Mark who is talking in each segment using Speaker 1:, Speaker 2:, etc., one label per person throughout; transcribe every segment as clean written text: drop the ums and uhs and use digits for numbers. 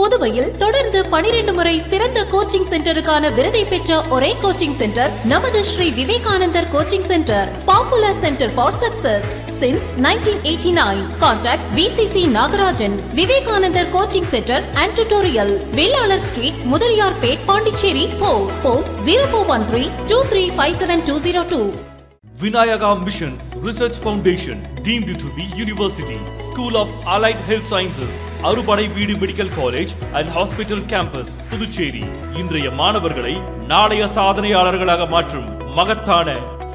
Speaker 1: புதுவையில் தொடர்ந்து 12 முறை சிறந்த கோச்சிங் சென்டருக்கான விருதை பெற்ற ஒரே கோச்சிங் சென்டர் நமது Shri Vivekanandar coaching centre. Popular centre for success since 1989. Contact VCC Nagarajan. Vivekanandar coaching centre and tutorial, Vellalar street, Mudaliarpet, Pondicherry. Phone 0413-2357-202.
Speaker 2: Vinayaka Missions Research Foundation, deemed to be University, School of Allied Health Sciences, Arupadai Veedu Medical College and Hospital Campus, Puducherry. இன்றைய மாணவர்களை நாளைய சாதனையாளர்களாக மாற்றும் மகத்தான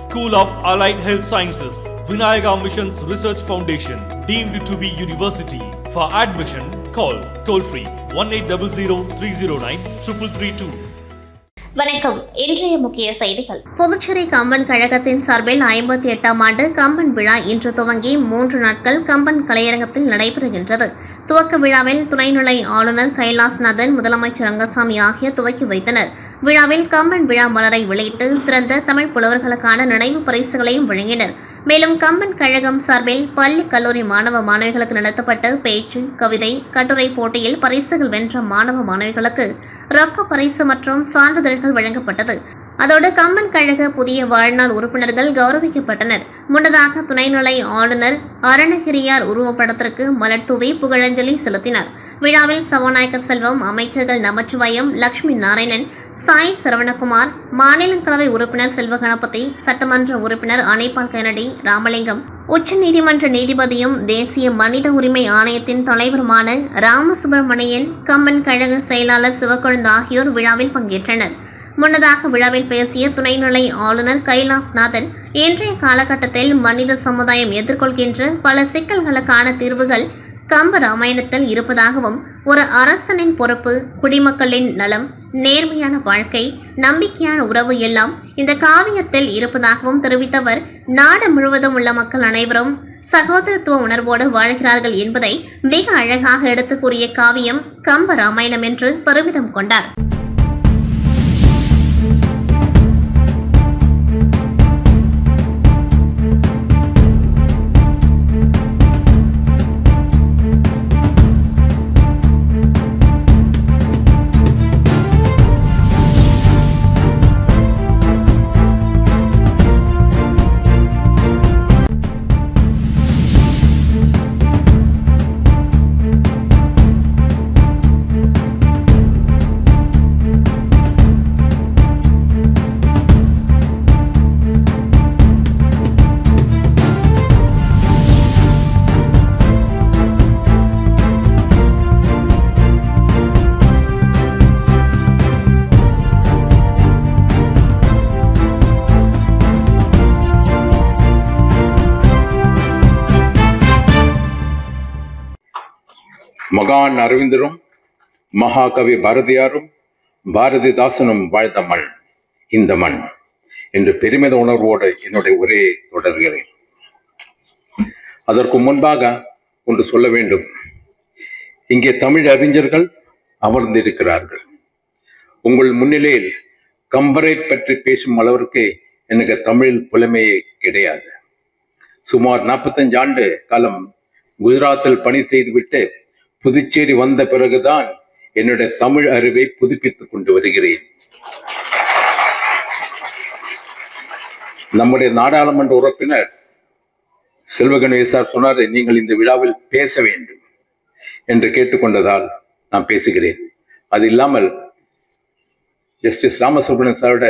Speaker 2: School of Allied Health Sciences, Vinayaka Missions Research Foundation, deemed to be University. For admission, call toll free 1800-309-3332.
Speaker 3: வணக்கம். இன்றைய முக்கிய செய்திகள். புதுச்சேரி கம்பன் கழகத்தின் சார்பில் 58ஆம் ஆண்டு கம்பன் விழா இன்று துவங்கி 3 நாட்கள் கம்பன் கலையரங்கத்தில் நடைபெறுகின்றது. துவக்க விழாவில் துணைநிலை ஆளுநர் கைலாஸ்நாதன், முதலமைச்சர் ரங்கசாமி ஆகியோர் துவக்கி வைத்தனர். விழாவில் கம்பன் விழா மலரை வெளியிட்டு சிறந்த தமிழ் புலவர்களுக்கான நினைவு பரிசுகளையும் வழங்கினர். மேலும் கம்பன் கழகம் சார்பில் பள்ளி கல்லூரி மாணவ மாணவிகளுக்கு நடத்தப்பட்ட பேச்சு, கவிதை, கட்டுரை போட்டியில் பரிசுகள் வென்ற மாணவ மாணவிகளுக்கு ரொக்க பரிசு மற்றும் சான்றிதழ்கள் வழங்கப்பட்டது. அதோடு கம்பன் கழக புதிய வாழ்நாள் உறுப்பினர்கள் கௌரவிக்கப்பட்டனர். முன்னதாக துணைநிலை ஆளுநர் அருணகிரியார் உருவப்படத்திற்கு மலர் தூவி புகழஞ்சலி செலுத்தினார். விழாவில் சபாநாயகர் செல்வம், அமைச்சர்கள் நமச்சிவாயம், லட்சுமி நாராயணன், சாய் சரவணகுமார், மாநிலங்களவை உறுப்பினர் செல்வ கணபதி, சட்டமன்ற உறுப்பினர் அணைப்பால் கெனடி, ராமலிங்கம், உச்சநீதிமன்ற நீதிபதியும் தேசிய மனித உரிமை ஆணையத்தின் தலைவருமான ராமசுப்பிரமணியன், கம்பன் கழக செயலாளர் சிவக்கொழுந்து ஆகியோர் விழாவில் பங்கேற்றனர். முன்னதாக விழாவில் பேசிய துணைநிலை ஆளுநர் கைலாஸ்நாதன், இன்றைய காலகட்டத்தில் மனித சமுதாயம் எதிர்கொள்கின்ற பல சிக்கல்களுக்கான தீர்வுகள் கம்ப ராமாயணத்தில் இருப்பதாகவும், ஒரு அரசனின் பொறுப்பு, குடிமக்களின் நலம், நேர்மையான வாழ்க்கை, நம்பிக்கையான உறவு எல்லாம் இந்த காவியத்தில் இருப்பதாகவும் தெரிவித்தவர், நாடு முழுவதும் உள்ள மக்கள் அனைவரும் சகோதரத்துவ உணர்வோடு வாழ்கிறார்கள் என்பதை மிக அழகாக எடுத்து கூறிய காவியம் கம்ப ராமாயணம் என்று பெருமிதம் கொண்டார்.
Speaker 4: மகான் அரவிந்தரும் மகாகவி பாரதியாரும் பாரதிதாசனும் வாழ்ந்த மண் இந்த மண் என்று பெருமித உணர்வோடு என்னுடைய உரையை தொடர்கிறேன். அதற்கு முன்பாக ஒன்று சொல்ல வேண்டும். இங்கே தமிழ் அறிஞர்கள் அமர்ந்திருக்கிறார்கள். உங்கள் முன்னிலையில் கம்பரை பற்றி பேசும் அளவிற்கு எனக்கு தமிழ் புலமையே கிடையாது. சுமார் 45 ஆண்டு காலம் குஜராத்தில் பணி செய்துவிட்டு புதுச்சேரி வந்த பிறகுதான் என்னுடைய தமிழ் அறிவை புதுப்பித்துக் கொண்டு வருகிறேன். நம்முடைய நாடாளுமன்ற உறுப்பினர் செல்வ கணேசர் சொன்னார், நீங்கள் இந்த விழாவில் பேச வேண்டும் என்று கேட்டுக்கொண்டதால் நான் பேசுகிறேன். அது இல்லாமல் ஜஸ்டிஸ் ராமசுப்ரமணியன் சாரோட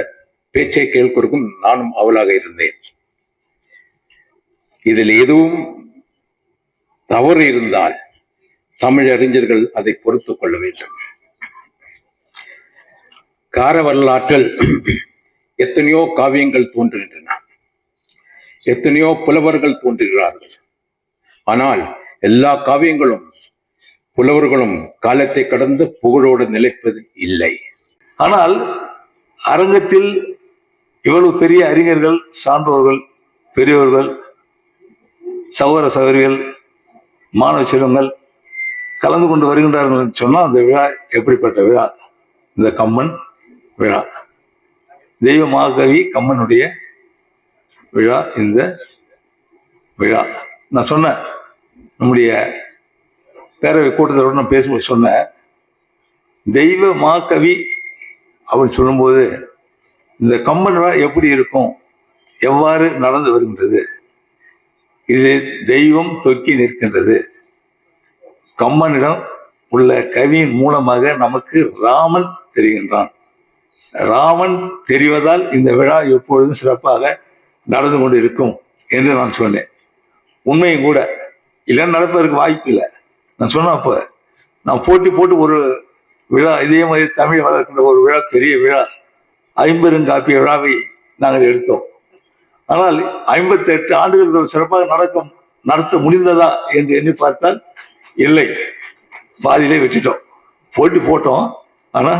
Speaker 4: பேச்சை கேட்கிறதுக்கும் நானும் அவளாக இருந்தேன். இதில் எதுவும் தவறு இருந்தால் தமிழ் அறிஞர்கள் அதை பொறுத்துக் கொள்ள வேண்டும். கார வரலாற்றில் எத்தனையோ காவியங்கள் தோன்றுகின்றன, எத்தனையோ புலவர்கள் தோன்றுகிறார்கள். ஆனால் எல்லா காவியங்களும் புலவர்களும் காலத்தை கடந்து புகழோடு நிலைப்பது இல்லை.
Speaker 5: ஆனால் அரங்கத்தில் இவ்வளவு பெரிய அறிஞர்கள், சான்றோர்கள், பெரியவர்கள், சகோதர சகோதரிகள், மாணவ செல்வங்கள் கலந்து கொண்டு வருகின்றார்கள் சொன்னால் அந்த விழா எப்படிப்பட்ட விழா? இந்த கம்மன் விழா, தெய்வ மகாகவி கம்மனுடைய விழா. இந்த விழா நான் சொன்னேன், நம்முடைய பேரவை கூட்டத்தோடு நான் பேசும்போது சொன்னேன், தெய்வ மாகவி அப்படின்னு சொல்லும்போது இந்த கம்பன் விழா எப்படி இருக்கும், எவ்வாறு நடந்து வருகின்றது, இது தெய்வம் தொக்கி நிற்கின்றது. கம்பனிடம் உள்ள கவியின் மூலமாக நமக்கு ராமன் தெரிகின்றான். ராமன் தெரிவதால் இந்த விழா எப்பொழுதும் சிறப்பாக நடந்து கொண்டு இருக்கும் என்று நான் சொன்னேன். உண்மையும் கூட, இல்லைன்னு நடப்பதற்கு வாய்ப்பு இல்லை. நான் சொன்னப்ப நான் போட்டு ஒரு விழா, இதே மாதிரி தமிழ் வளர்க்கின்ற ஒரு விழா, பெரிய விழா, ஐம்பெருங்காப்பிய விழாவை நாங்கள் எடுத்தோம். ஆனால் 58 ஆண்டுகள் சிறப்பாக நடத்த முடிந்ததா என்று எண்ணி பார்த்தால் இல்லை, பாதியிலே விட்டுட்டோம். போட்டோம், ஆனா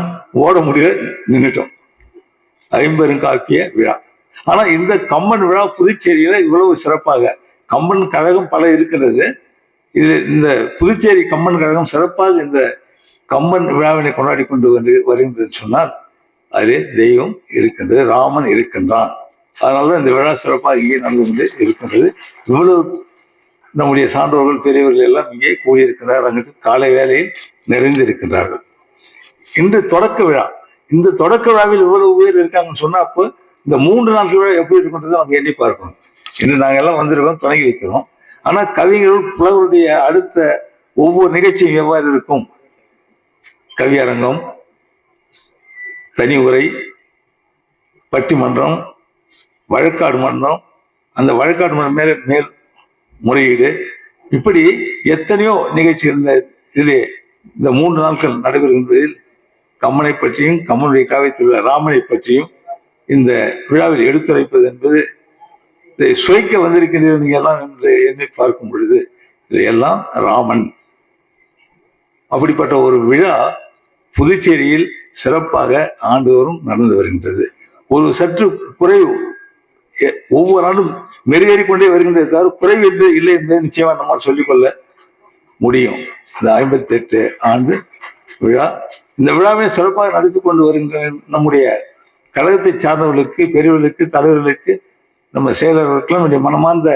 Speaker 5: ஓட முடிய நின்றுட்டோம். ஐம்பெருங்காப்பிய விழா. ஆனா இந்த கம்பன் விழா புதுச்சேரியில இவ்வளவு சிறப்பாக, கம்பன் கழகம் பல இருக்கிறது, இது இந்த புதுச்சேரி கம்பன் கழகம் சிறப்பாக இந்த கம்பன் விழாவினை கொண்டாடி கொண்டு வருகின்றது சொன்னால் அது தெய்வம் இருக்கின்றது, ராமன் இருக்கின்றான். அதனாலதான் இந்த விழா சிறப்பாக இங்கே நடந்து கொண்டு இருக்கின்றது. இவ்வளவு நம்முடைய சான்றோர்கள் பெரியவர்கள் எல்லாம் இங்கே கூடியிருக்கிறார். அங்கு காலை வேலையில் நிறைந்திருக்கின்றார்கள். இந்த தொடக்க விழா, இந்த தொடக்க விழாவில் இவ்வளவு பேர் இருக்காங்கன்னு சொன்னா அப்போ இந்த 3 நாட்கள் விழா எப்படி இருக்குன்றதை நம்ம எண்ணி பார்க்கணும். இன்று நாங்கள் எல்லாம் வந்திருக்கோம், தொடங்கி வைக்கிறோம். ஆனா கவிஞர்கள் புலவருடைய அடுத்த ஒவ்வொரு நிகழ்ச்சியும் எவ்வாறு இருக்கும், கவியரங்கம், தனி உரை, பட்டிமன்றம், வழக்காடு மன்றம், அந்த வழக்காடு மன்றம் மேல் முறையீடு, இப்படி எத்தனையோ நிகழ்ச்சி இருந்த இதிலே இந்த 3 நாட்கள் நடைபெறுகின்றதில் கம்மனை பற்றியும் கம்மனுடைய காவியத்தில் உள்ள ராமனை பற்றியும் இந்த விழாவில் எடுத்துரைப்பது என்பது இதை சுவைக்க வந்திருக்கின்றீங்க எல்லாம் என்று எண்ணி பார்க்கும் பொழுது இதையெல்லாம் ராமன். அப்படிப்பட்ட ஒரு விழா புதுச்சேரியில் சிறப்பாக ஆண்டுதோறும் நடந்து வருகின்றது. ஒரு சற்று குறைவு ஒவ்வொரு ஆண்டும் மெருகேறிக்கொண்டே வருகின்றது, தவிர குறைவு என்று இல்லை என்பதை நிச்சயமா நம்மால் சொல்லிக்கொள்ள முடியும். இந்த 58 ஆண்டு விழா, இந்த விழாவை சிறப்பாக நடத்தி கொண்டு வருகின்ற நம்முடைய கழகத்தை சார்ந்தவர்களுக்கு, பெரியவர்களுக்கு, தலைவர்களுக்கு, நம்ம செயலர்களுக்கெல்லாம் என்னுடைய மனமார்ந்த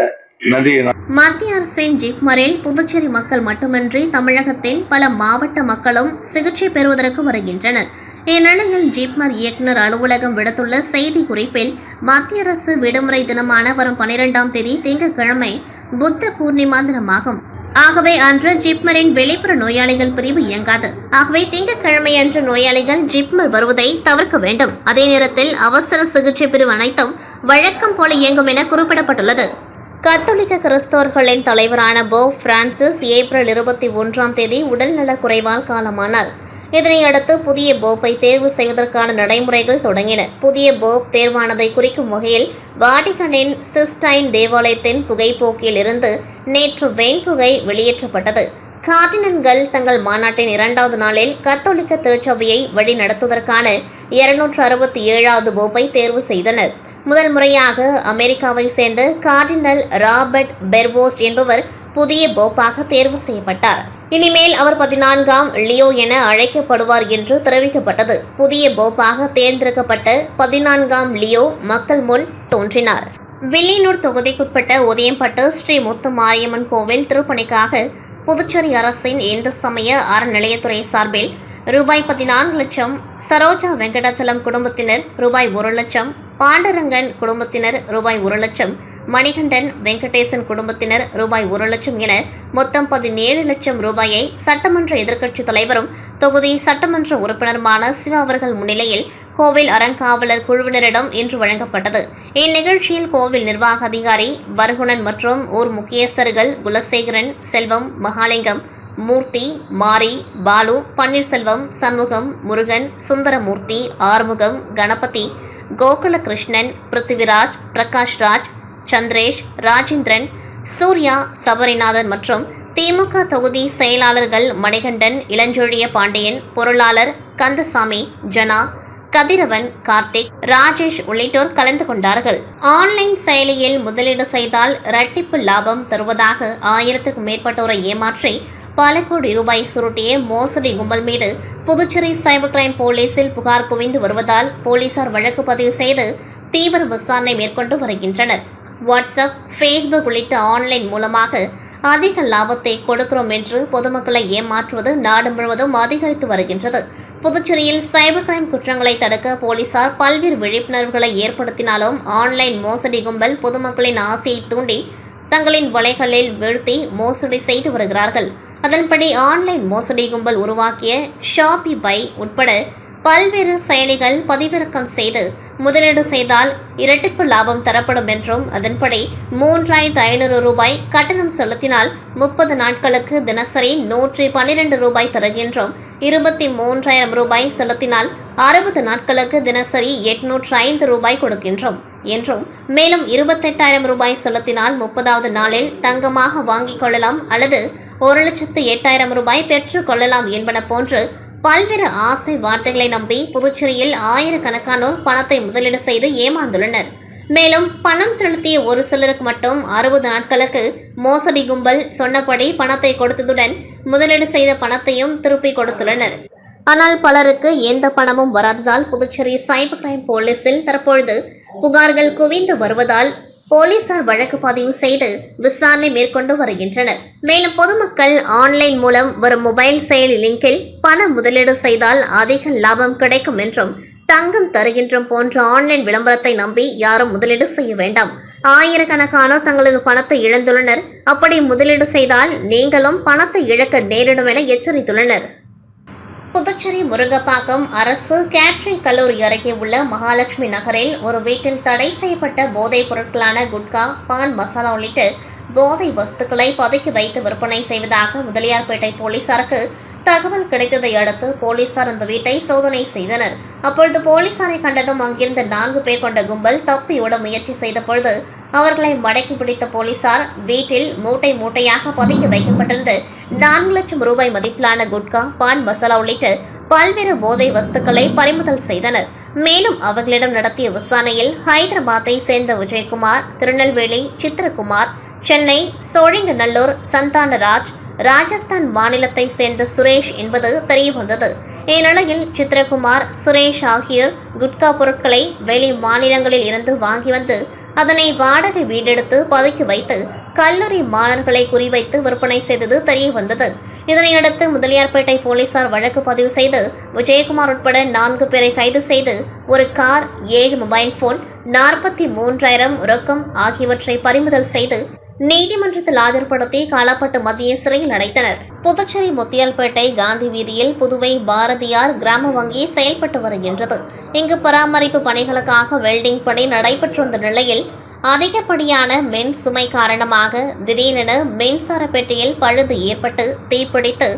Speaker 5: நன்றியை.
Speaker 3: மத்திய அரசின் ஜிப்மரில் புதுச்சேரி மக்கள் மட்டுமின்றி தமிழகத்தின் பல மாவட்ட மக்களும் சிகிச்சை பெறுவதற்கு வருகின்றனர். இந்நிலையில் ஜிப்மர் இயக்குநர் அலுவலகம் விடுத்துள்ள செய்தி குறிப்பில் மத்திய அரசு விடுமுறை தினமான வரும் 12ஆம் தேதி திங்கட்கிழமை புத்த பூர்ணிமா தினமாகும். ஆகவே அன்று ஜிப்மரின் வெளிப்புற நோயாளிகள் பிரிவு இயங்காது. ஆகவே திங்கட்கிழமை அன்று நோயாளிகள் ஜிப்மர் வருவதை தவிர்க்க வேண்டும். அதே நேரத்தில் அவசர சிகிச்சை பிரிவு அனைத்தும் வழக்கம் போல இயங்கும் என குறிப்பிடப்பட்டுள்ளது. கத்தோலிக்க கிறிஸ்தவர்களின் தலைவரான போப் பிரான்சிஸ் ஏப்ரல் 21ஆம் தேதி உடல்நலக் குறைவால் காலமானார். இதனையடுத்து புதிய போப்பை தேர்வு செய்வதற்கான நடைமுறைகள் தொடங்கின. புதிய போப் தேர்வானதை குறிக்கும் வகையில் வாடிகனின் சிஸ்டைன் தேவாலயத்தின் புகைப்போக்கில் இருந்து நேற்று வெண்புகை வெளியேற்றப்பட்டது. கார்டினல்கள் தங்கள் மாநாட்டின் 2வது நாளில் கத்தோலிக்க திருச்சபையை வழிநடத்துவதற்கான 267வது போப்பை தேர்வு செய்தனர். முதல் முறையாக அமெரிக்காவை சேர்ந்த கார்டினல் ராபர்ட் பெர்வோஸ்ட் என்பவர் புதிய போப்பாக தேர்வு செய்யப்பட்டார். இனிமேல் அவர் 14ஆம் லியோ என அழைக்கப்படுவார் என்று தெரிவிக்கப்பட்டது. புதிய போப்பாக தேர்ந்தெடுக்கப்பட்ட 14ஆம் லியோ மக்கள் முன் தோன்றினார். வில்லியனூர் தொகுதிக்குட்பட்ட உதயம்பட்டு ஸ்ரீ முத்து மாரியம்மன் கோவில் திருப்பணிக்காக புதுச்சேரி அரசின் இந்து சமய அறநிலையத்துறை சார்பில் ரூபாய் 14 லட்சம், சரோஜா வெங்கடாச்சலம் குடும்பத்தினர் ரூபாய் 1 லட்சம், பாண்டரங்கன் குடும்பத்தினர் ரூபாய் 1 லட்சம், மணிகண்டன் வெங்கடேசன் குடும்பத்தினர் ரூபாய் 1 லட்சம் என மொத்தம் 17 லட்சம் ரூபாயை சட்டமன்ற எதிர்க்கட்சித் தலைவரும் தொகுதி சட்டமன்ற உறுப்பினருமான சிவா அவர்கள் முன்னிலையில் கோவில் அறங்காவலர் குழுவினரிடம் இன்று வழங்கப்பட்டது. இந்நிகழ்ச்சியில் கோவில் நிர்வாக அதிகாரி பர்குணன் மற்றும் ஊர் முக்கியஸ்தர்கள் குலசேகரன், செல்வம், மகாலிங்கம், மூர்த்தி, மாரி, பாலு, பன்னீர்செல்வம், சண்முகம், முருகன், சுந்தரமூர்த்தி, ஆறுமுகம், கணபதி, கோகுலகிருஷ்ணன், பிருத்திவிராஜ், பிரகாஷ்ராஜ், சந்திரேஷ், ராஜேந்திரன், சூர்யா, சபரிநாதன் மற்றும் திமுக தொகுதி செயலாளர்கள் மணிகண்டன், இளஞ்செழிய பாண்டியன், பொருளாளர் கந்தசாமி, ஜனா, கதிரவன், கார்த்திக், ராஜேஷ் உள்ளிட்டோர் கலந்து கொண்டார்கள். ஆன்லைன் செயலியில் முதலீடு செய்தால் இரட்டிப்பு லாபம் தருவதாக 1000க்கும் மேற்பட்டோரை ஏமாற்றி பல கோடி ரூபாய் சுருட்டிய மோசடி கும்பல் மீது புதுச்சேரி சைபர் கிரைம் போலீசில் புகார் குவிந்து வருவதால் போலீசார் வழக்கு பதிவு செய்து தீவிர விசாரணை மேற்கொண்டு வருகின்றனர். வாட்ஸ்அப், ஃபேஸ்புக் உள்ளிட்ட ஆன்லைன் மூலமாக அதிக லாபத்தை கொடுக்கிறோம் என்று பொதுமக்களை ஏமாற்றுவது நாடு முழுவதும் அதிகரித்து வருகின்றது. புதுச்சேரியில் சைபர் கிரைம் குற்றங்களை தடுக்க போலீசார் பல்வேறு விழிப்புணர்வுகளை ஏற்படுத்தினாலும் ஆன்லைன் மோசடி கும்பல் பொதுமக்களின் ஆசையை தூண்டி தங்களின் வலைகளில் வீழ்த்தி மோசடி செய்து வருகிறார்கள். அதன்படி ஆன்லைன் மோசடி கும்பல் உருவாக்கிய ஷாப்பி பை உட்பட பல்வேறு செயலிகள் பதிவிறக்கம் செய்து முதலீடு செய்தால் இரட்டிப்பு லாபம் தரப்படும் என்றும் அதன்படி 3500 ரூபாய் கட்டணம் செலுத்தினால் 30 நாட்களுக்கு தினசரி 112 ரூபாய் தருகின்றோம், 23,000 ரூபாய் செலுத்தினால் 60 நாட்களுக்கு தினசரி 805 ரூபாய் கொடுக்கின்றோம் என்றும், மேலும் 28,000 ரூபாய் செலுத்தினால் 30வது நாளில் தங்கமாக வாங்கிக் கொள்ளலாம் அல்லது 1,08,000 ரூபாய் பெற்றுக் கொள்ளலாம் என்பன போன்று பல்வேறு ஆசை வார்த்தைகளை நம்பி புதுச்சேரியில் ஆயிரக்கணக்கானோர் பணத்தை முதலீடு செய்து ஏமாந்துள்ளனர். மேலும் பணம் செலுத்திய ஒரு சிலருக்கு மட்டும் 60 நாட்களுக்கு மோசடி கும்பல் சொன்னபடி பணத்தை கொடுத்ததுடன் முதலீடு செய்த பணத்தையும் திருப்பி கொடுத்துள்ளனர். ஆனால் பலருக்கு எந்த பணமும் வராததால் புதுச்சேரி சைபர் கிரைம் போலீசில் தற்பொழுது புகார்கள் குவிந்து வருவதால் போலீசார் வழக்கு பதிவு செய்து விசாரணை மேற்கொண்டு வருகின்றனர். மேலும் பொதுமக்கள் ஆன்லைன் மூலம் வரும் மொபைல் செயலி லிங்கில் பண முதலீடு செய்தால் அதிக லாபம் கிடைக்கும் என்றும், தங்கம் தருகின்றோம் போன்ற ஆன்லைன் விளம்பரத்தை நம்பி யாரும் முதலீடு செய்ய வேண்டாம். ஆயிரக்கணக்கானோர் தங்களது பணத்தை இழந்துள்ளனர். அப்படி முதலீடு செய்தால் நீங்களும் பணத்தை இழக்க நேரிடும் என எச்சரித்துள்ளனர். புதுச்சேரி முருங்கப்பாக்கம் அரசு கேட்டரிங் கல்லூரி அருகே உள்ள மகாலட்சுமி நகரில் ஒரு வீட்டில் தடை செய்யப்பட்ட போதைப் பொருட்களான குட்கா, பான் மசாலா உள்ளிட்ட போதை வஸ்துக்களை பதுக்கி வைத்து விற்பனை செய்வதாக முதலியார்பேட்டை போலீசாருக்கு தகவல் கிடைத்ததை அடுத்து போலீசார் அந்த வீட்டை சோதனை செய்தனர். அப்பொழுது போலீசாரை கண்டதும் அங்கிருந்த 4 பேர் கொண்ட கும்பல் தப்பியோட முயற்சி செய்த பொழுது அவர்களை மடக்கி பிடித்த போலீசார் வீட்டில் மூட்டை மூட்டையாக பதுக்கி வைக்கப்பட்டிருந்த 4 லட்சம் ரூபாய் மதிப்பிலான குட்கா, பான் மசாலா உள்ளிட்ட பல்வேறு போதை வஸ்துக்களை பறிமுதல் செய்தனர். மேலும் அவர்களிடம் நடத்திய விசாரணையில் ஹைதராபாத்தை சேர்ந்த விஜயகுமார், திருநெல்வேலி சித்திரகுமார், சென்னை சோழிங்கநல்லூர் சந்தானராஜ், ராஜஸ்தான் மாநிலத்தை சேர்ந்த சுரேஷ் என்பது தெரியவந்தது. இந்நிலையில் சித்திரகுமார், சுரேஷ் ஆகியோர் குட்கா பொருட்களை வெளி மாநிலங்களில் இருந்து வாங்கி வந்து அதனை வாடகை வீடெடுத்து பதுக்கி வைத்து கல்லூரி மாணவர்களை குறிவைத்து விற்பனை செய்தது தெரியவந்தது. இதனையடுத்து முதலியார்பேட்டை போலீசார் வழக்கு பதிவு செய்து விஜயகுமார் உட்பட 4 பேரை கைது செய்து ஒரு கார், 7 மொபைல் போன், 43,000 ரொக்கம் ஆகியவற்றை பறிமுதல் செய்து நீதிமன்றத்தில் ஆஜர்படுத்தி காலாப்பட்டு மத்திய சிறையில் அடைத்தனர். புதுச்சேரி முத்தியால்பேட்டை காந்தி வீதியில் புதுவை பாரதியார் கிராம வங்கி செயல்பட்டு வருகின்றது. இங்கு பராமரிப்பு பணிகளுக்காக வெல்டிங் பணி நடைபெற்று வந்த நிலையில் அதிகப்படியான மின் சுமை காரணமாக திடீரென மின்சார பெட்டியில் பழுது ஏற்பட்டு தீப்பிடித்து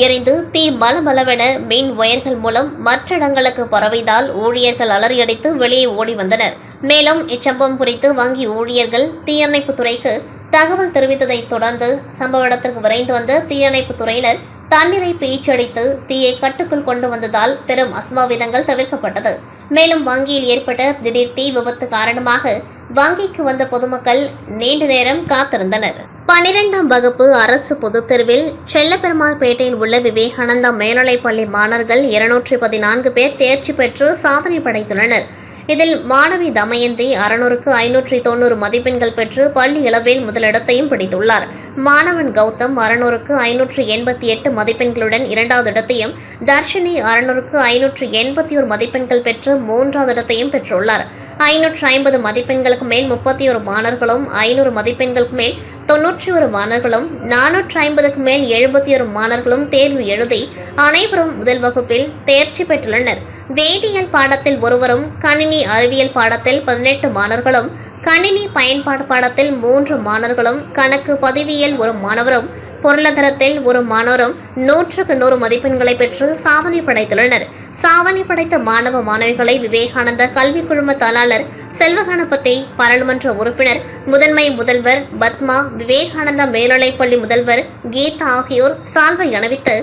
Speaker 3: எரிந்து தீ மலமளவென மின் ஒயர்கள் மூலம் மற்ற இடங்களுக்கு பரவியதால் ஊழியர்கள் அலறியடித்து வெளியே ஓடி வந்தனர். மேலும் இச்சம்பவம் குறித்து வங்கி ஊழியர்கள் தீயணைப்பு துறைக்கு தகவல் தெரிவித்ததை தொடர்ந்து சம்பவ இடத்திற்கு விரைந்து வந்த தீயணைப்பு துறையினர் தண்ணீரை பீச்சடித்து தீயை கட்டுக்குள் கொண்டு வந்ததால் பெரும் அசம்பாவிதங்கள் தவிர்க்கப்பட்டது. மேலும் வங்கியில் ஏற்பட்ட திடீர் தீ விபத்து காரணமாக வங்கிக்கு வந்த பொதுமக்கள் நீண்ட நேரம் காத்திருந்தனர். 12ஆம் வகுப்பு அரசு பொதுத் தேர்வில் செல்லப்பெருமாள் பேட்டையில் உள்ள விவேகானந்தா மேல்நிலைப்பள்ளி மாணவர்கள் 214 பேர் தேர்ச்சி பெற்று சாதனை படைத்துள்ளனர். இதில் மாணவி தமயந்தி 600க்கு 590 மதிப்பெண்கள் பெற்று பள்ளி அளவில் முதலிடத்தையும் பிடித்துள்ளார். மாணவன் கௌதம் 600க்கு 588 மதிப்பெண்களுடன் 2வது இடத்தையும், தர்ஷினி 600க்கு 581 மதிப்பெண்கள் பெற்று 3வது இடத்தையும் பெற்றுள்ளார். 550 மதிப்பெண்களுக்கு மேல் 31 மாணவர்களும், 500 மதிப்பெண்களுக்கு மேல் 91 மாணவர்களும், 450க்கு மேல் 71 மாணவர்களும் தேர்வு எழுதி அனைவரும் முதல் வகுப்பில் தேர்ச்சி பெற்றுள்ளனர். வேதியியல் பாடத்தில் ஒருவரும், கணினி அறிவியல் பாடத்தில் 18 மாணவர்களும், கணினி பயன்பாடு பாடத்தில் 3 மாணவர்களும், கணக்கு பதிவியல் ஒரு மாணவரும், பொருளாதாரத்தில் ஒரு மாணவரும் 100க்கு 100 மதிப்பெண்களை பெற்று சாதனை படைத்துள்ளனர். சாதனை படைத்த மாணவ மாணவிகளை விவேகானந்தா கல்விக் குழும தாளாளர் செல்வகணபதி, பாராளுமன்ற உறுப்பினர், முதன்மை முதல்வர் பத்மா, விவேகானந்தா மேல்நிலைப்பள்ளி முதல்வர் கீதா ஆகியோர் சால்வை அணிவித்து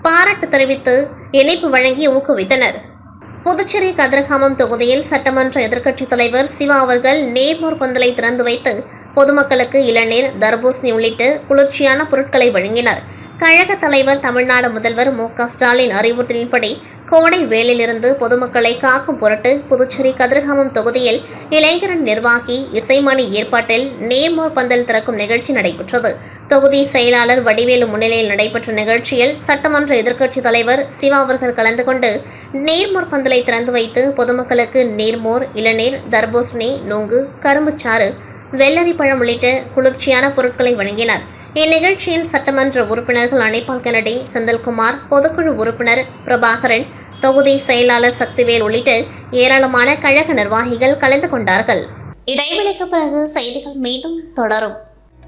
Speaker 3: பாராட்டு தெரிவித்து இணைப்பு வழங்கி ஊக்குவித்தனர். புதுச்சேரி கதிர்காமம் தொகுதியில் சட்டமன்ற எதிர்க்கட்சித் தலைவர் சிவா அவர்கள் நேர்மோர் பந்தலை திறந்து வைத்து பொதுமக்களுக்கு இளநீர், தர்பூசணி உள்ளிட்ட குளிர்ச்சியான பொருட்களை வழங்கினார். கழக தலைவர், தமிழ்நாடு முதல்வர் மு.க. ஸ்டாலின் அறிவுறுத்தலின்படி கோடை வேளையிலிருந்து பொதுமக்களை காக்கும் பொருட்டு புதுச்சேரி கதிர்காமம் தொகுதியில் இளைஞரணி நிர்வாகி இசைமணி ஏற்பாட்டில் நேர்மோர் பந்தல் திறக்கும் நிகழ்ச்சி நடைபெற்றது. தொகுதி செயலாளர் வடிவேலு முன்னிலையில் நடைபெற்ற நிகழ்ச்சியில் சட்டமன்ற எதிர்க்கட்சித் தலைவர் சிவா அவர்கள் கலந்து கொண்டு நீர்மோர் பந்தலை திறந்து வைத்து பொதுமக்களுக்கு நீர்மோர், இளநீர், தர்பூசணி, நுங்கு, கரும்புச்சாறு, வெள்ளரி பழம் உள்ளிட்ட குளிர்ச்சியான பொருட்களை வழங்கினார். இந்நிகழ்ச்சியில் சட்டமன்ற உறுப்பினர்கள் அனிபால் கென்னடி, செந்தில்குமார், பொதுக்குழு உறுப்பினர் பிரபாகரன், தொகுதி செயலாளர் சக்திவேல் உள்ளிட்ட ஏராளமான கழக நிர்வாகிகள் கலந்து கொண்டார்கள். இடைவெளிக்கு பிறகு செய்திகள் மீண்டும் தொடரும்.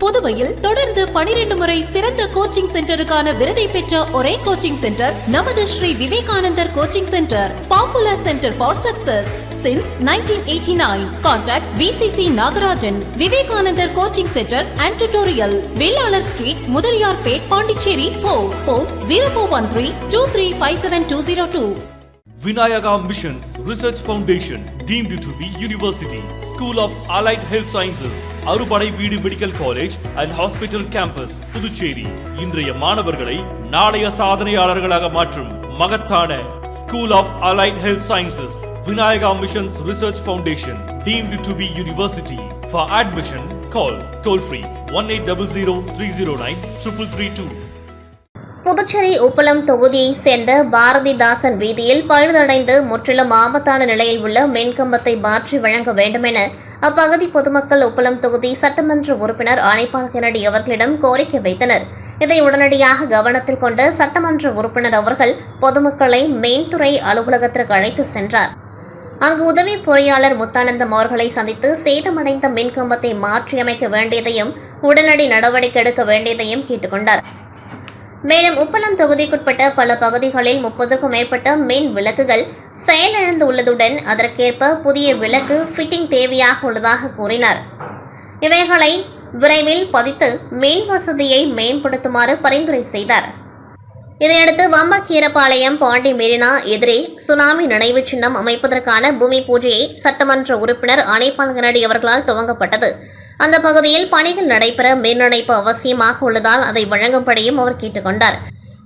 Speaker 1: புதுவையில் தொடர்ந்து 12 முறை சிறந்த கோச்சிங் சென்டருக்கான விருதை பெற்ற ஒரே கோச்சிங் சென்டர் நமது Shri Vivekanandar coaching centre, popular centre for success since 1989. Contact VCC Nagarajan, Vivekanandar coaching centre and tutorial, Vellalar street, Mudaliarpet, Pondicherry. phone 0413-2357-202.
Speaker 2: Vinayaka Missions Research Foundation, deemed to be University, School of Allied Health Sciences, Arupadai Veedu medical college and hospital campus, Puducherry. இன்றைய மாணவர்களை நாளைய சாதனையாளர்களாக மாற்றும் மகத்தான school of allied health sciences, Vinayaka missions research foundation, deemed to be University. For admission, call toll free 1800-309-3332.
Speaker 3: Puducherry உப்பளம் தொகுதியைச் சேர்ந்த பாரதிதாசன் வீதியில் பழுதடைந்து முற்றிலும் ஆபத்தான நிலையில் உள்ள மின்கம்பத்தை மாற்றி வழங்க வேண்டும் என அப்பகுதி பொதுமக்கள் உப்பளம் தொகுதி சட்டமன்ற உறுப்பினர் அனிபால் கென்னடி அவர்களிடம் கோரிக்கை வைத்தனர். இதை உடனடியாக கவனத்தில் கொண்ட சட்டமன்ற உறுப்பினர் அவர்கள் பொதுமக்களை மின்துறை அலுவலகத்திற்கு அழைத்து சென்றார். அங்கு உதவி பொறியாளர் முத்தானந்தம் அவர்களை சந்தித்து சேதமடைந்த மின்கம்பத்தை மாற்றியமைக்க வேண்டியதையும் உடனடி நடவடிக்கை எடுக்க வேண்டியதையும் கேட்டுக்கொண்டார். மேலும் உப்பளம் தொகுதிக்குட்பட்ட பல பகுதிகளில் 30க்கும் மேற்பட்ட மின் விளக்குகள் செயலிழந்து உள்ளதுடன் அதற்கேற்ப புதிய விளக்கு ஃபிட்டிங் தேவையாக உள்ளதாக கூறினார். இவைகளை விரைவில் பதித்து மின் வசதியை மேம்படுத்துமாறு பரிந்துரை செய்தார். இதையடுத்து வம்பக்கீரப்பாளையம் பாண்டி மெரினா எதிரே சுனாமி நினைவு சின்னம் அமைப்பதற்கான பூமி பூஜையை சட்டமன்ற உறுப்பினர் அனிபால் கென்னடி அவர்களால் துவங்கப்பட்டது. அந்த பகுதியில் பணிகள் நடைபெற மின் இணைப்பு அவசியமாக உள்ளதால் அதை வழங்கும்படியும் அவர் கேட்டுக்கொண்டார்.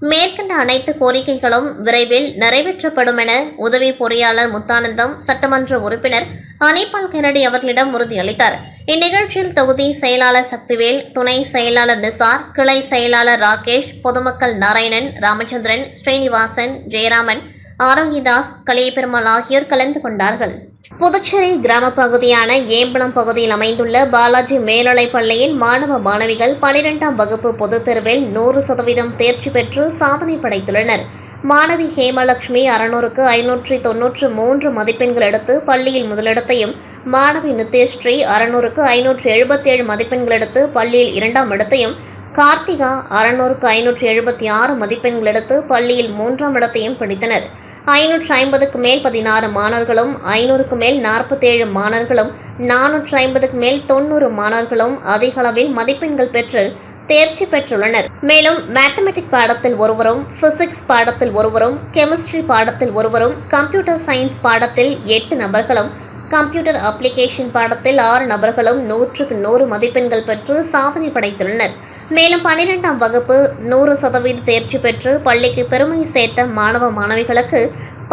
Speaker 3: மேற்கண்ட அனைத்து கோரிக்கைகளும் விரைவில் நிறைவேற்றப்படும் என உதவி பொறியாளர் முத்தானந்தம் சட்டமன்ற உறுப்பினர் அனிபால் கென்னடி அவர்களிடம் உறுதியளித்தார். இந்நிகழ்ச்சியில் தொகுதி செயலாளர் சக்திவேல், துணை செயலாளர் நிசார், கிளை செயலாளர் ராகேஷ், பொதுமக்கள் நாராயணன், ராமச்சந்திரன், ஸ்ரீனிவாசன், ஜெயராமன், ஆரோக்கியதாஸ், கலியபெருமாள் ஆகியோர் கலந்து கொண்டார்கள். புதுச்சேரி கிராம பகுதியான ஏம்பலம் பகுதியில் அமைந்துள்ள பாலாஜி மேல்நிலைப் பள்ளியின் மாணவ மாணவிகள் 12ஆம் வகுப்பு பொதுத் தேர்வில் 100% தேர்ச்சி பெற்று சாதனை படைத்துள்ளனர். மாணவி ஹேமலட்சுமி 600க்கு 593 மதிப்பெண்கள் எடுத்து பள்ளியில் முதலிடத்தையும், மாணவி நித்யஸ்ரீ 600க்கு 577 மதிப்பெண்கள் எடுத்து பள்ளியில் 2ஆம் இடத்தையும், கார்த்திகா 600க்கு 576 மதிப்பெண்கள் எடுத்து பள்ளியில் 3ஆம் இடத்தையும் பிடித்தனர். 550க்கு மேல் 16 மாணவர்களும், 500க்கு மேல் 47 மாணவர்களும், 450க்கு மேல் 90 மாணவர்களும் அதிக அளவில் மதிப்பெண்கள் பெற்று தேர்ச்சி பெற்றுள்ளனர். மேலும் மேத்தமெட்டிக் பாடத்தில் ஒருவரும், பிசிக்ஸ் பாடத்தில் ஒருவரும், கெமிஸ்ட்ரி பாடத்தில் ஒருவரும், கம்ப்யூட்டர் சயின்ஸ் பாடத்தில் 8 நபர்களும், கம்ப்யூட்டர் அப்ளிகேஷன் பாடத்தில் 6 நபர்களும் 100க்கு 100 மதிப்பெண்கள் பெற்று சாதனை படைத்துள்ளனர். மேலும் 12ஆம் வகுப்பு 100% தேர்ச்சி பெற்று பள்ளிக்கு பெருமை சேர்த்த மாணவ மாணவிகளுக்கு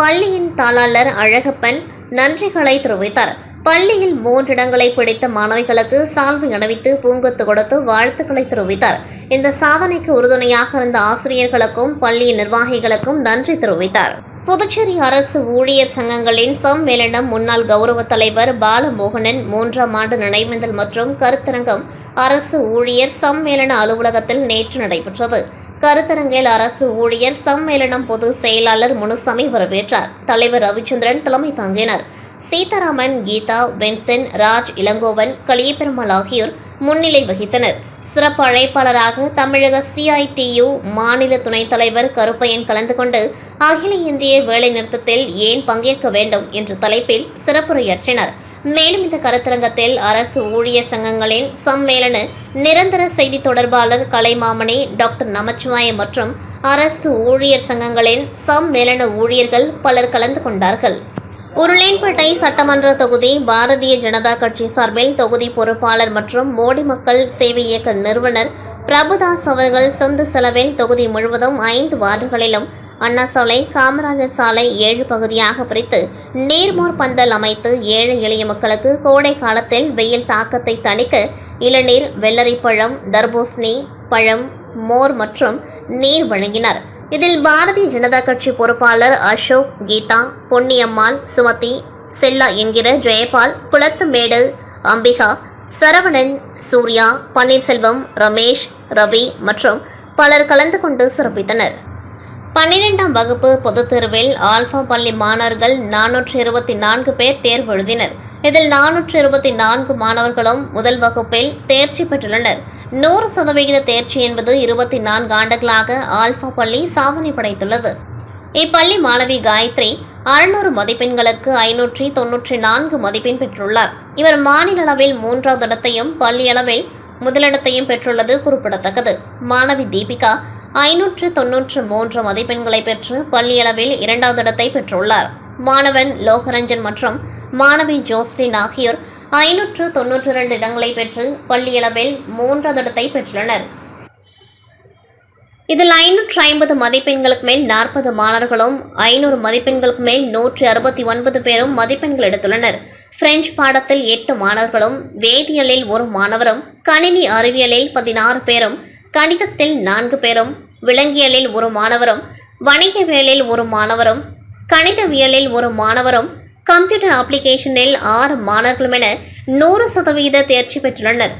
Speaker 3: பள்ளியின் தாளாளர் அழகப்பன் நன்றிகளை தெரிவித்தார். பள்ளியில் 3 இடங்களை பிடித்த மாணவிகளுக்கு சால்வை அணிவித்து பூங்கொத்து கொடுத்து வாழ்த்துக்களை தெரிவித்தார். இந்த சாதனைக்கு உறுதுணையாக இருந்த ஆசிரியர்களுக்கும் பள்ளியின் நிர்வாகிகளுக்கும் நன்றி தெரிவித்தார். புதுச்சேரி அரசு ஊழியர் சங்கங்களின் சம்மேளனம் முன்னாள் கௌரவ தலைவர் பாலமோகனன் 3ஆம் ஆண்டு நினைவேந்தல் மற்றும் கருத்தரங்கம் அரசு ஊழியர் சம்மேளன அலுவலகத்தில் நேற்று நடைபெற்றது. கருத்தரங்கில் அரசு ஊழியர் சம்மேளனம் பொதுச் செயலாளர் முனுசாமி வரவேற்றார். தலைவர் ரவிச்சந்திரன் தலைமை தாங்கினார். சீதாராமன், கீதா, பென்சன், ராஜ், இளங்கோவன், கலியபெருமாள் ஆகியோர் முன்னிலை வகித்தனர். சிறப்பு அழைப்பாளராக தமிழக CITU மாநில துணைத் தலைவர் கருப்பையன் கலந்து கொண்டு அகில இந்திய வேலைநிறுத்தத்தில் ஏன் பங்கேற்க வேண்டும் என்ற தலைப்பில் சிறப்புரையாற்றினார். மேலும் இந்த கருத்தரங்கத்தில் அரசு ஊழியர் சங்கங்களின் சம்மேளன நிரந்தர செய்தி தொடர்பாளர் கலைமாமணி, டாக்டர் நமச்சிவாயம் மற்றும் அரசு ஊழியர் சங்கங்களின் சம்மேளன ஊழியர்கள் பலர் கலந்து கொண்டார்கள். உருளையன்பேட்டை சட்டமன்ற தொகுதி பாரதிய ஜனதா கட்சி சார்பில் தொகுதி பொறுப்பாளர் மற்றும் மோடி மக்கள் சேவை இயக்க நிறுவனர் பிரபுதாஸ் அவர்கள் சொந்த செலவில் தொகுதி முழுவதும் 5 வார்டுகளிலும் அண்ணா சாலை, காமராஜர் சாலை 7 பகுதியாக பிரித்து நீர்மோர் பந்தல் அமைத்து ஏழை எளிய மக்களுக்கு கோடை காலத்தில் வெயில் தாக்கத்தை தணிக்க இளநீர், வெள்ளரிப்பழம், தர்பூசணி, பழம், மோர் மற்றும் நீர் வழங்கினர். இதில் பாரதிய ஜனதா கட்சி பொறுப்பாளர் அசோக், கீதா, பொன்னியம்மாள், சுமதி, செல்லா என்கிற ஜெயபால், குளத்துமேடு அம்பிகா, சரவணன், சூர்யா, பன்னீர்செல்வம், ரமேஷ், ரவி மற்றும் பலர் கலந்து கொண்டு சிறப்பித்தனர். 12ஆம் வகுப்பு பொதுத் தேர்வில் ஆல்பா பள்ளி மாணவர்கள் 424 பேர் தேர்வு எழுதினர். இதில் 424 மாணவர்களும் முதல் வகுப்பில் தேர்ச்சி பெற்றுள்ளனர். 100% தேர்ச்சி என்பது 24 ஆண்டுகளாக ஆல்பா பள்ளி சாதனை படைத்துள்ளது. இப்பள்ளி மாணவி காயத்ரி 600 மதிப்பெண்களுக்கு 594 மதிப்பெண் பெற்றுள்ளார். இவர் மாநில அளவில் 3வது இடத்தையும் பள்ளி அளவில் முதலிடத்தையும் பெற்றுள்ளது குறிப்பிடத்தக்கது. மாணவி தீபிகா 593 மதிப்பெண்களை பெற்று பள்ளி அளவில் 2வது இடத்தை பெற்றுள்ளார். மாணவன் லோகரஞ்சன் மற்றும் மாணவி ஜோஸ்லின் ஆகியோர் 592 இடங்களை பெற்று பள்ளி அளவில் 3வது இடத்தை பெற்றுள்ளனர். இதில் 550 மதிப்பெண்களுக்கு மேல் 40 மாணவர்களும் 500 மதிப்பெண்களுக்கு மேல் 169 பேரும் மதிப்பெண்கள் எடுத்துள்ளனர். பிரெஞ்சு பாடத்தில் 8 மாணவர்களும், வேதியியலில் 1 மாணவரும், கணினி அறிவியலில் 16 பேரும், கணிதத்தில் 4 பேரும், விலங்கியலில் 1 மாணவரும், வணிகவியலில் 1 மாணவரும், கணிதவியலில் 1 மாணவரும், கம்ப்யூட்டர் அப்ளிகேஷனில் 6 மாணவர்களும் என 100% தேர்ச்சி பெற்றுள்ளனர்.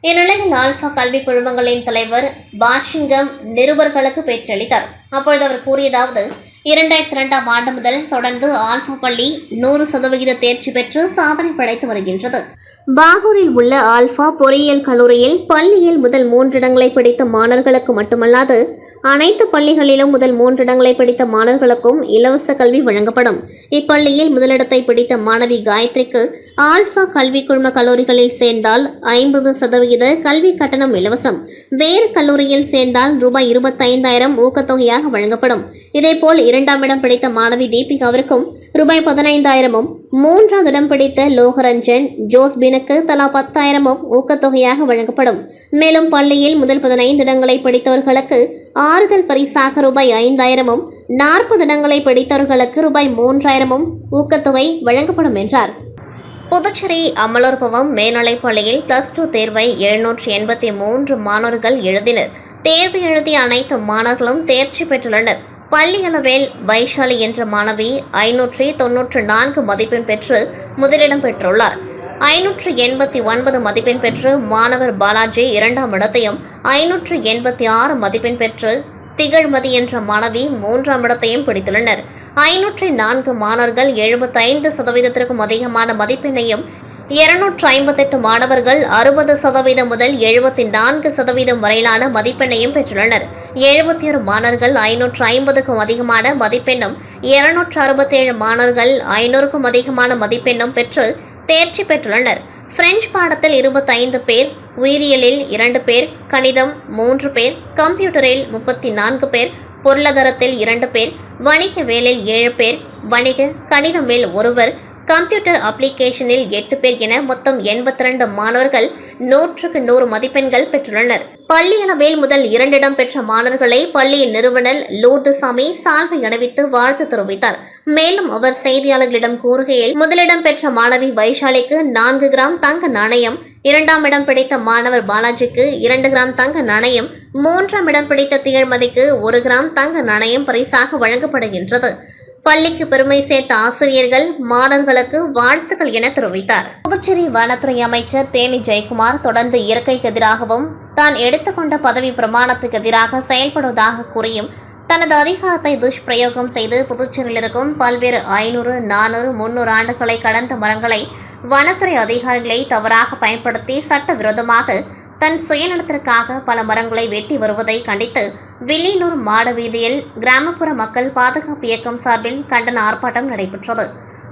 Speaker 3: இந்நிலையில் ஆல்பா கல்வி குழுமங்களின் தலைவர் பாஷிங்கம் நிருபர்களுக்கு பேட்டியளித்தார். அப்பொழுது அவர் கூறியதாவது: 2002ஆம் ஆண்டு முதல் தொடர்ந்து ஆல்பா பள்ளி 100% தேர்ச்சி பெற்று சாதனை படைத்து வருகின்றது. பாகூரில் உள்ள ஆல்பா பொறியியல் கல்லூரியில் பள்ளியில் முதல் 3 இடங்களை பிடித்த மாணவர்களுக்கு மட்டுமல்லாது அனைத்து பள்ளிகளிலும் முதல் 3 இடங்களை பிடித்த மாணவர்களுக்கும் இலவச கல்வி வழங்கப்படும். இப்பள்ளியில் முதலிடத்தை பிடித்த மாணவி காயத்ரிக்கு ஆல்பா கல்வி குழும கல்லூரிகளில் சேர்ந்தால் 50% கல்வி கட்டணம் இலவசம். வேறு கல்லூரியில் சேர்ந்தால் ரூபாய் 25,000 ஊக்கத்தொகையாக வழங்கப்படும். இதேபோல் 2ஆம் இடம் பிடித்த மாணவி தீபிகாவிற்கும் ரூபாய் 15,000, 3வது இடம் பிடித்த லோகரஞ்சன், ஜோஸ்பினுக்கு தலா 10,000 ஊக்கத்தொகையாக வழங்கப்படும். மேலும் பள்ளியில் முதல் 15 இடங்களை பிடித்தவர்களுக்கு ஆறுதல் பரிசாக ரூபாய் 5,000, 40 இடங்களை பிடித்தவர்களுக்கு ரூபாய் 3,000 ஊக்கத்தொகை வழங்கப்படும் என்றார். புதுச்சேரி அமலோற்பவம் மேல்நிலைப் பள்ளியில் +2 தேர்வை 783 மாணவர்கள் எழுதினர். தேர்வு எழுதிய அனைத்து மாணவர்களும் தேர்ச்சி பெற்றுள்ளனர். பள்ளி அளவில் வைஷாலி என்ற மாணவி 594 மதிப்பெண் பெற்று முதலிடம் பெற்றுள்ளார். 589 மதிப்பெண் பெற்று மாணவர் பாலாஜி 2ஆம் இடத்தையும், 586 மதிப்பெண் பெற்று திகழ்மதி என்ற மாணவி 3ஆம் இடத்தையும் பிடித்துள்ளனர். 504 மாணவர்கள் 75%க்கும் அதிகமான மதிப்பெண்ணையும், 258 மாணவர்கள் 60% முதல் 74% வரையிலான மதிப்பெண்ணையும் பெற்றுள்ளனர். 71 மாணவர்கள் 550க்கும் அதிகமான மதிப்பெண்ணும், 267 மாணவர்கள் 500க்கும் அதிகமான மதிப்பெண்ணும் பெற்று தேர்ச்சி பெற்றுள்ளனர். பிரெஞ்சு பாடத்தில் 25 பேர், உயிரியலில் 2 பேர், கணிதம் 3 பேர், கம்ப்யூட்டரில் 34 பேர், பொருளாதாரத்தில் 2 பேர், வணிகவியலில் 7 பேர், வணிக கணிதமில் 1 கம்ப்யூட்டர் அப்ளிகேஷனில் 8 பேர் என மொத்தம் 82 மாணவர்கள் 100க்கு 100 மதிப்பெண்கள் பெற்றுள்ளனர். பள்ளி அளவில் முதல் 2 இடம் பெற்ற மாணவர்களை பள்ளியின் நிறுவனர் லூர்துசாமி சால்வை அணிவித்து வாழ்த்து தெரிவித்தார். மேலும் அவர் செய்தியாளர்களிடம் கூறுகையில், முதலிடம் பெற்ற மாணவி வைஷாலிக்கு 4 கிராம் தங்க நாணயம், 2ஆம் இடம் பிடித்த மாணவர் பாலாஜிக்கு 2 கிராம் தங்க நாணயம், 3ஆம் இடம் பிடித்த திகழ்மதிக்கு 1 கிராம் தங்க நாணயம் பரிசாக வழங்கப்படுகின்றது. பள்ளிக்கு பெருமை சேர்த்த ஆசிரியர்கள், மாணவர்களுக்கு வாழ்த்துக்கள் என தெரிவித்தார். புதுச்சேரி வனத்துறை அமைச்சர் தேனி ஜெயக்குமார் தொடர்ந்து இயற்கைக்கு எதிராகவும் தான் எடுத்துக்கொண்ட பதவி பிரமாணத்துக்கு எதிராக செயல்படுவதாக கூறியும் தனது அதிகாரத்தை துஷ்பிரயோகம் செய்து புதுச்சேரியில் இருக்கும் பல்வேறு 500, 400, 300 ஆண்டுகளை கடந்த மரங்களை வனத்துறை அதிகாரிகளை தவறாக பயன்படுத்தி சட்டவிரோதமாக தன் சுயநலத்திற்காக பல மரங்களை வெட்டி வருவதை கண்டித்து வில்லியனூர் மாட வீதியில் கிராமப்புற மக்கள் பாதுகாப்பு இயக்கம் சார்பில் கண்டன ஆர்ப்பாட்டம் நடைபெற்றது.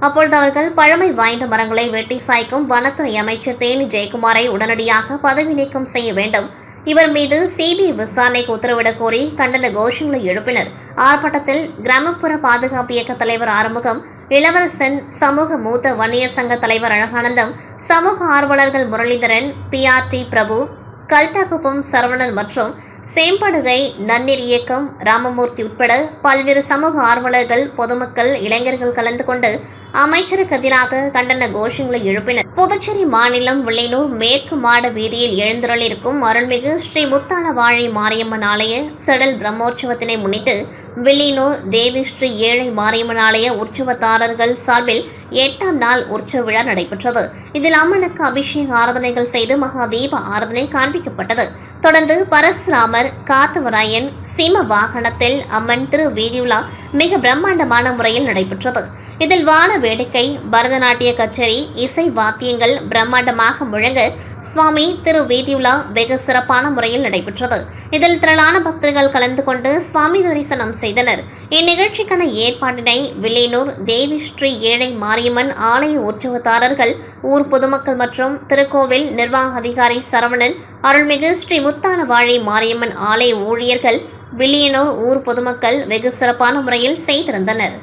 Speaker 3: அப்பொழுது அவர்கள் பழமை வாய்ந்த மரங்களை வெட்டி சாய்க்கும் வனத்துறை அமைச்சர் தேனி ஜெயக்குமாரை உடனடியாக பதவி நீக்கம் செய்ய வேண்டும், இவர் மீது சிபிஐ விசாரணைக்கு உத்தரவிடக் கோரி கண்டன கோஷங்களை எழுப்பினர். ஆர்ப்பாட்டத்தில் கிராமப்புற பாதுகாப்பு இயக்க தலைவர் ஆறுமுகம், இளவரசன், சமூக மூத்த வன்னியர் சங்க தலைவர் அழகானந்தம், சமூக ஆர்வலர்கள் முரளிதரன், PRT பிரபு, கல்தாக்குப்பம் சரவணன் மற்றும் சேம்படுகை நன்னீர் இயக்கம் ராமமூர்த்தி உட்பட பல்வேறு சமூக ஆர்வலர்கள், பொதுமக்கள், இளைஞர்கள் கலந்து கொண்டு அமைச்சருக்கு எதிராக கண்டன கோஷங்களை எழுப்பினர். புதுச்சேரி மாநிலம் வில்லியனூர் மேற்கு மாட வீதியில் எழுந்தருளிருக்கும் அருள்மிகு ஸ்ரீ முத்தாளவாழி மாரியம்மன் ஆலய செடல் பிரம்மோற்சவத்தினை முன்னிட்டு வில்லியனூர் தேவி ஸ்ரீ ஏழை மாரியம்மன் ஆலய உற்சவதாரர்கள் சார்பில் 8ஆம் நாள் உற்சவ விழா நடைபெற்றது. இதில் அம்மனுக்கு அபிஷேக ஆராதனைகள் செய்து மகா தீப ஆராதனை காண்பிக்கப்பட்டது. தொடர்ந்து பரசுராமர், காத்தவராயன், சிம்ம வாகனத்தில் அம்மன் திரு வீதியுலா மிக பிரம்மாண்டமான முறையில் நடைபெற்றது. இதில் வான வேடிக்கை, பரதநாட்டிய கச்சேரி, இசை வாத்தியங்கள் பிரம்மாண்டமாக முழங்க சுவாமி திரு வீதியுலா வெகு சிறப்பான முறையில் நடைபெற்றது. இதில் திரளான பக்தர்கள் கலந்து கொண்டு சுவாமி தரிசனம் செய்தனர். இந்நிகழ்ச்சிக்கான ஏற்பாட்டினை வில்லியனூர் தேவி ஸ்ரீ ஏழை மாரியம்மன் ஆலய உற்சவதாரர்கள், ஊர் பொதுமக்கள் மற்றும் திருக்கோவில் நிர்வாக அதிகாரி சரவணன், அருள்மிகு ஸ்ரீ முத்தாளவாழி மாரியம்மன் ஆலய ஊழியர்கள், வில்லியனூர் ஊர் பொதுமக்கள் வெகு சிறப்பான முறையில் செய்திருந்தனர்.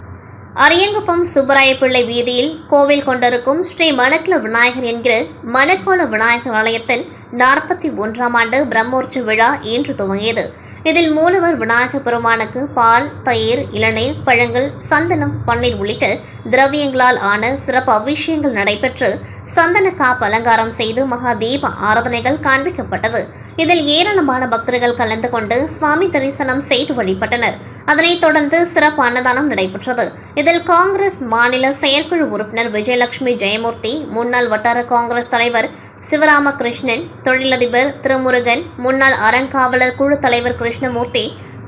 Speaker 3: அரியங்குப்பம் சுப்பராயப்பிள்ளை வீதியில் கோவில் கொண்டிருக்கும் ஸ்ரீ மணக்குள விநாயகர் என்கிற மணக்கோள விநாயகர் ஆலயத்தின் 41ஆம் ஆண்டு பிரம்மோற்சவ விழா இன்று துவங்கியது. இதில் மூலவர் விநாயகர் பெருமானுக்கு பால், தயிர், இளநீர், பழங்கள், சந்தனம், பன்னீர் உள்ளிட்ட திரவியங்களால் ஆன சிறப்பு அபிஷேகங்கள் நடைபெற்று சந்தன காப்பு அலங்காரம் செய்து மகா தீப ஆராதனைகள் காண்பிக்கப்பட்டது. இதில் ஏராளமான பக்தர்கள் கலந்து கொண்டு சுவாமி தரிசனம் செய்து வழிபட்டனர். அதனைத் தொடர்ந்து சிறப்பு அன்னதானம் நடைபெற்றது. இதில் காங்கிரஸ் மாநில செயற்குழு உறுப்பினர் விஜயலட்சுமி ஜெயமூர்த்தி, முன்னாள் வட்டார காங்கிரஸ் தலைவர் சிவராமகிருஷ்ணன், தொழிலதிபர் திருமுருகன், முன்னாள் அறங்காவலர் குழு தலைவர் கிருஷ்ணமூர்த்தி,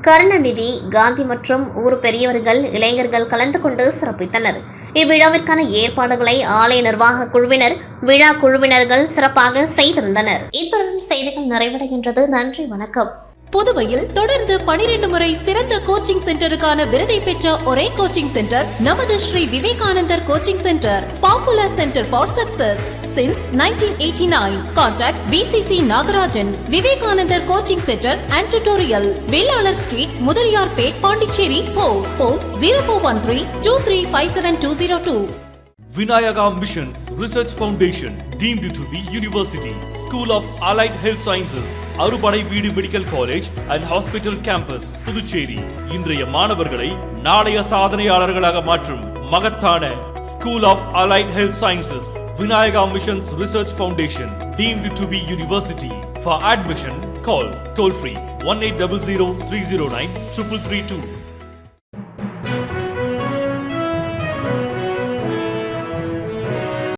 Speaker 3: கருணாநிதி, காந்தி மற்றும் ஊர் பெரியவர்கள், இளைஞர்கள் கலந்து கொண்டு சிறப்பித்தனர். இவ்விழாவிற்கான ஏற்பாடுகளை ஆலய நிர்வாக குழுவினர், விழா குழுவினர்கள் சிறப்பாக செய்திருந்தனர். இத்துடன் செய்திகள் நிறைவடைகின்றது. நன்றி, வணக்கம்.
Speaker 1: புதுவையில் தொடர்ந்து 12 முறை சிறந்த கோச்சிங் சென்டருக்கான விருதை பெற்ற ஒரே கோச்சிங் சென்டர் நமது Shri Vivekanandar coaching centre. Popular centre for success since 1989. Contact VCC Nagarajan. Vivekanandar coaching centre and tutorial, Vellalar street, Mudaliarpet, Pondicherry. Phone 0413-2357-202.
Speaker 2: Vinayaka Missions Research Foundation, deemed to be University, School of Allied Health Sciences, Arupadai Veedu medical college and hospital campus, Puducherry. இன்றைய மாணவர்களை நாளைய சாதனையாளர்களாக மாற்றும் மகத்தான School of Allied Health Sciences, Vinayaka Missions Research Foundation, deemed to be University. For admission, call toll free 1800 309 332.